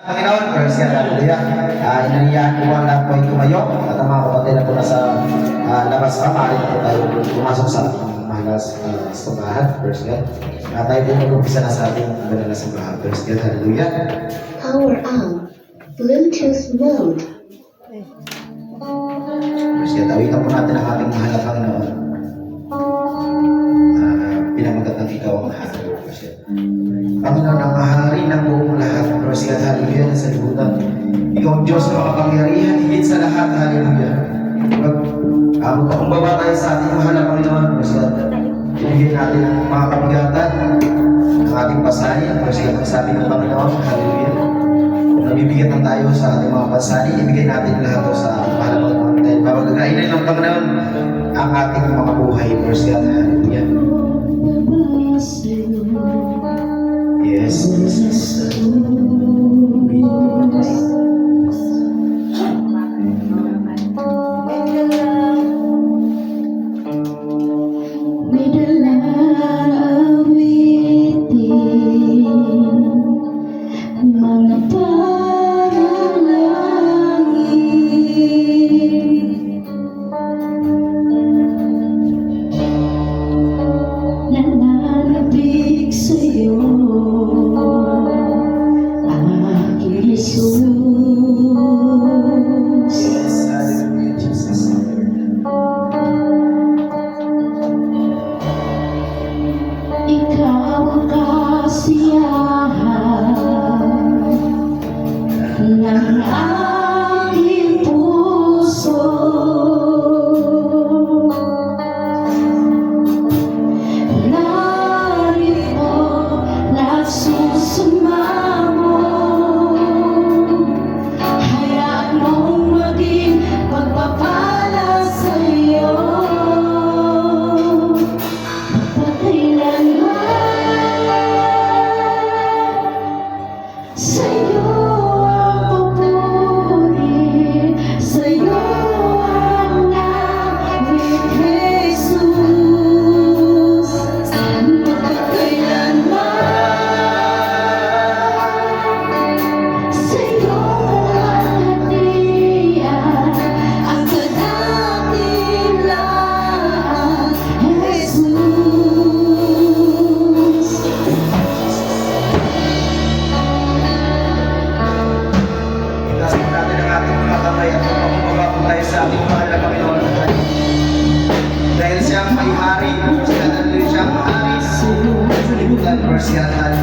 Panginoon, praise God, hallelujah. Inaniyahan ko ang lahat po ay tumayo at ang mga kapatid na po nasa labas pa, maaari na po tayo pumasok sa mahalas simbahan, praise God. Tayo po mag-umpisa na sa ating banal na simbahan, praise God, hallelujah. Power on. Bluetooth mode. Praise God, awitan po natin ang ating mahal na Panginoon. Pinamagat ng ikaw ang hari, praise God. Panginoon ang hari ng buong lahat, praise God, hallelujah, sa libutan. Ikaw ang Diyos na makapangyarihan, higit sa lahat, hallelujah. Magpakumbaba tayo sa ating mahal na Panginoon, praise God. Ibigin natin ang mga kabigatan ng ating pasanin, praise God, ang sabi ng Panginoon, hallelujah. Kung nabibigatan tayo sa ating mga pasanin, ibigay natin lahat ito sa ating mahal na Panginoon. Dahil mapagkakainan ng Panginoon ang ating mga buhay, praise God, hallelujah. Yes, Jesus. Nananabig sa'yo, aking Jesus. Yes, hallelujah, Jesus. Ikaw ang kasiyahan ng aking puso. Narito nagsusumamo, hayaan mong maging pagpapala sa'yo. Sa'yo ang papuri, sa'yo ang langit, Jesus. Magpapakailanman, sa'yo ang hatian, ang kadakilaan, Jesus. Itaas po natin ang ating mga kamay at magpakumbaba po tayo sa ating mahal na Panginoon. Dahil siyang may hari, siyang hari sa libutan, praise God, hallelujah.